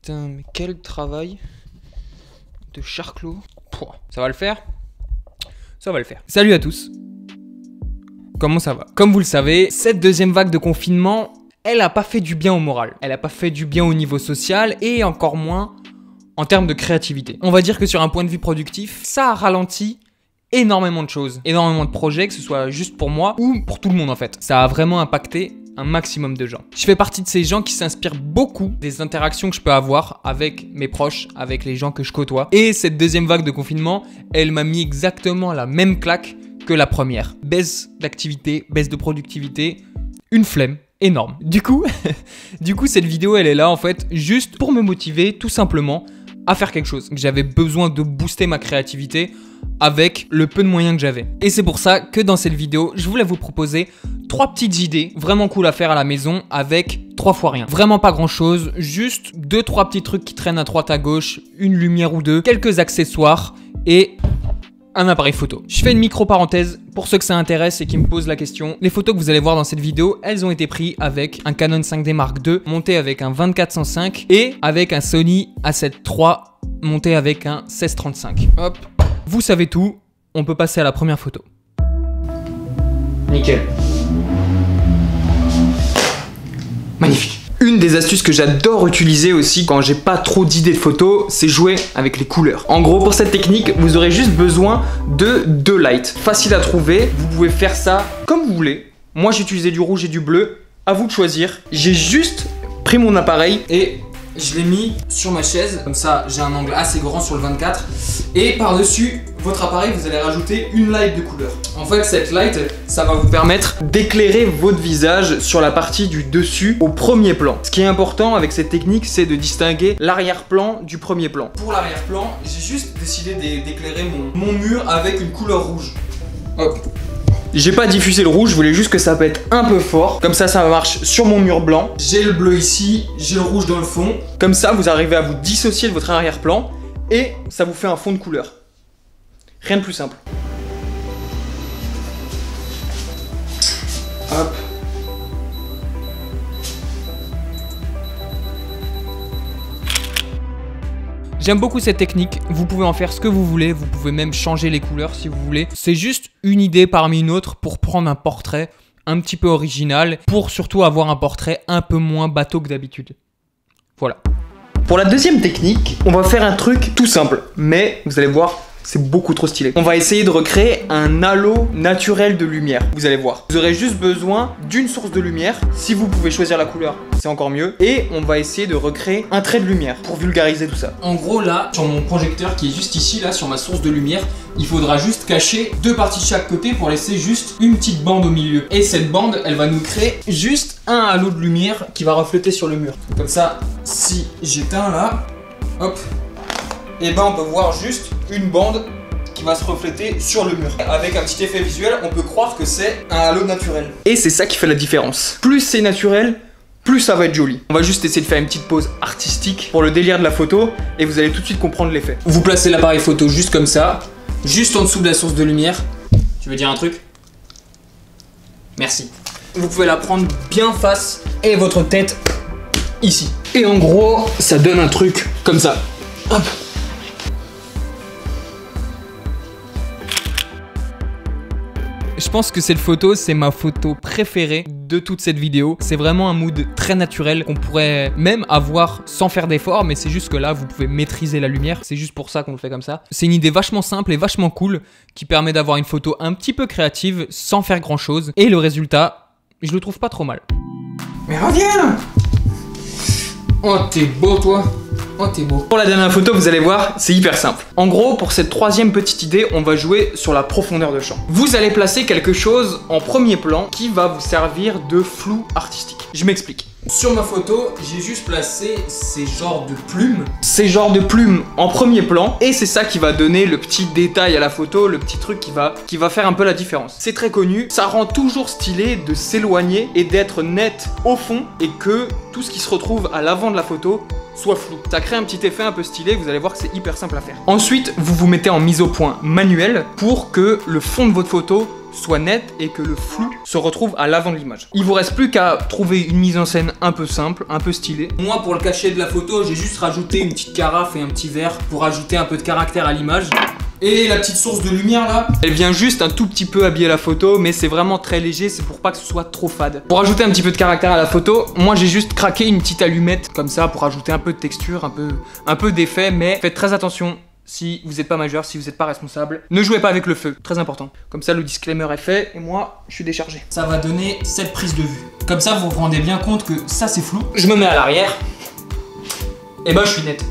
Putain, mais quel travail de charclos. Ça va le faire? Ça va le faire. Salut à tous. Comment ça va? Comme vous le savez, cette deuxième vague de confinement, elle n'a pas fait du bien au moral. Elle n'a pas fait du bien au niveau social et encore moins en termes de créativité. On va dire que sur un point de vue productif, ça a ralenti énormément de choses, énormément de projets, que ce soit juste pour moi ou pour tout le monde en fait. Ça a vraiment impacté un maximum de gens. Je fais partie de ces gens qui s'inspirent beaucoup des interactions que je peux avoir avec mes proches, avec les gens que je côtoie. Et cette deuxième vague de confinement, elle m'a mis exactement la même claque que la première. Baisse d'activité, baisse de productivité, une flemme énorme. Du coup, cette vidéo, elle est là en fait juste pour me motiver tout simplement à faire quelque chose. J'avais besoin de booster ma créativité avec le peu de moyens que j'avais. Et c'est pour ça que dans cette vidéo, je voulais vous proposer 3 petites idées vraiment cool à faire à la maison avec 3 fois rien. Vraiment pas grand chose, juste 2-3 petits trucs qui traînent à droite à gauche, une lumière ou deux, quelques accessoires et un appareil photo. Je fais une micro-parenthèse pour ceux que ça intéresse et qui me posent la question. Les photos que vous allez voir dans cette vidéo, elles ont été prises avec un Canon 5D Mark II monté avec un 24-105 et avec un Sony A7 III monté avec un 16-35. Hop, vous savez tout, on peut passer à la première photo. Nickel. Magnifique. Une des astuces que j'adore utiliser aussi quand j'ai pas trop d'idées de photos, c'est jouer avec les couleurs. En gros, pour cette technique, vous aurez juste besoin de 2 lights. Facile à trouver, vous pouvez faire ça comme vous voulez. Moi, j'ai utilisé du rouge et du bleu, à vous de choisir. J'ai juste pris mon appareil et je l'ai mis sur ma chaise. Comme ça, j'ai un angle assez grand sur le 24. Et par-dessus votre appareil, vous allez rajouter une light de couleur. En fait, cette light, ça va vous permettre d'éclairer votre visage sur la partie du dessus au premier plan. Ce qui est important avec cette technique, c'est de distinguer l'arrière-plan du premier plan. Pour l'arrière-plan, j'ai juste décidé d'éclairer mon mur avec une couleur rouge. Hop. J'ai pas diffusé le rouge, je voulais juste que ça pète un peu fort. Comme ça marche sur mon mur blanc. J'ai le bleu ici, j'ai le rouge dans le fond. Comme ça, vous arrivez à vous dissocier de votre arrière-plan et ça vous fait un fond de couleur. Rien de plus simple. Hop. J'aime beaucoup cette technique, vous pouvez en faire ce que vous voulez, vous pouvez même changer les couleurs si vous voulez. C'est juste une idée parmi une autre pour prendre un portrait un petit peu original, pour surtout avoir un portrait un peu moins bateau que d'habitude. Voilà. Pour la deuxième technique, on va faire un truc tout simple, mais vous allez voir, c'est beaucoup trop stylé. On va essayer de recréer un halo naturel de lumière. Vous allez voir. Vous aurez juste besoin d'une source de lumière. Si vous pouvez choisir la couleur, c'est encore mieux. Et on va essayer de recréer un trait de lumière pour vulgariser tout ça. En gros, là, sur mon projecteur qui est juste ici, là, sur ma source de lumière, il faudra juste cacher 2 parties de chaque côté pour laisser juste une petite bande au milieu. Et cette bande, elle va nous créer juste un halo de lumière qui va refléter sur le mur. Comme ça, si j'éteins là, hop, et ben on peut voir juste une bande qui va se refléter sur le mur. Avec un petit effet visuel, on peut croire que c'est un halo naturel. Et c'est ça qui fait la différence. Plus c'est naturel, plus ça va être joli. On va juste essayer de faire une petite pause artistique pour le délire de la photo et vous allez tout de suite comprendre l'effet. Vous placez l'appareil photo juste comme ça, juste en dessous de la source de lumière. Tu veux dire un truc? Merci. Vous pouvez la prendre bien face et votre tête ici. Et en gros, ça donne un truc comme ça. Hop. Je pense que cette photo, c'est ma photo préférée de toute cette vidéo. C'est vraiment un mood très naturel qu'on pourrait même avoir sans faire d'effort, mais c'est juste que là, vous pouvez maîtriser la lumière. C'est juste pour ça qu'on le fait comme ça. C'est une idée vachement simple et vachement cool qui permet d'avoir une photo un petit peu créative sans faire grand chose. Et le résultat, je le trouve pas trop mal. Mais reviens! Oh, t'es beau, toi! Oh, t'es beau. Pour la dernière photo, vous allez voir, c'est hyper simple. En gros, pour cette troisième petite idée, on va jouer sur la profondeur de champ. Vous allez placer quelque chose en premier plan qui va vous servir de flou artistique. Je m'explique. Sur ma photo, j'ai juste placé ces genres de plumes. Ces genres de plumes en premier plan. Et c'est ça qui va donner le petit détail à la photo, le petit truc qui va faire un peu la différence. C'est très connu, ça rend toujours stylé de s'éloigner et d'être net au fond et que tout ce qui se retrouve à l'avant de la photo soit flou. Ça crée un petit effet un peu stylé, vous allez voir que c'est hyper simple à faire. Ensuite, vous vous mettez en mise au point manuelle pour que le fond de votre photo soit net et que le flou se retrouve à l'avant de l'image. Il vous reste plus qu'à trouver une mise en scène un peu simple, un peu stylée. Moi, pour le cachet de la photo, j'ai juste rajouté une petite carafe et un petit verre pour ajouter un peu de caractère à l'image. Et la petite source de lumière là, elle vient juste un tout petit peu habiller la photo, mais c'est vraiment très léger, c'est pour pas que ce soit trop fade. Pour ajouter un petit peu de caractère à la photo, moi j'ai juste craqué une petite allumette comme ça pour ajouter un peu de texture, un peu d'effet, mais faites très attention. Si vous n'êtes pas majeur, si vous n'êtes pas responsable, ne jouez pas avec le feu, très important. Comme ça le disclaimer est fait et moi je suis déchargé. Ça va donner cette prise de vue. Comme ça vous vous rendez bien compte que ça c'est flou. Je me mets à l'arrière et ben je suis net.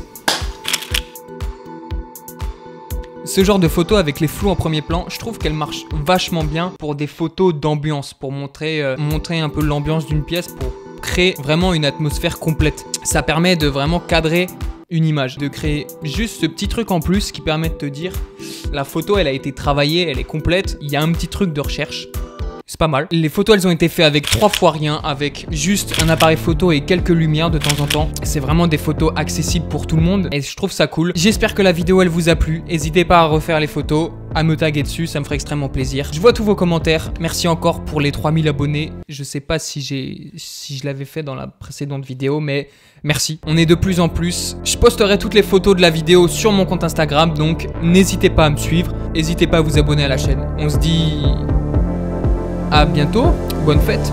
Ce genre de photo avec les flous en premier plan, je trouve qu'elle marche vachement bien pour des photos d'ambiance, pour montrer un peu l'ambiance d'une pièce, pour créer vraiment une atmosphère complète. Ça permet de vraiment cadrer une image, de créer juste ce petit truc en plus qui permet de te dire la photo elle a été travaillée, elle est complète, il y a un petit truc de recherche. C'est pas mal. Les photos, elles ont été faites avec 3 fois rien, avec juste un appareil photo et quelques lumières de temps en temps. C'est vraiment des photos accessibles pour tout le monde et je trouve ça cool. J'espère que la vidéo, elle vous a plu. N'hésitez pas à refaire les photos, à me taguer dessus, ça me ferait extrêmement plaisir. Je vois tous vos commentaires. Merci encore pour les 3000 abonnés. Je sais pas si je l'avais fait dans la précédente vidéo, mais merci. On est de plus en plus. Je posterai toutes les photos de la vidéo sur mon compte Instagram, donc n'hésitez pas à me suivre. N'hésitez pas à vous abonner à la chaîne. On se dit... à bientôt, bonne fête!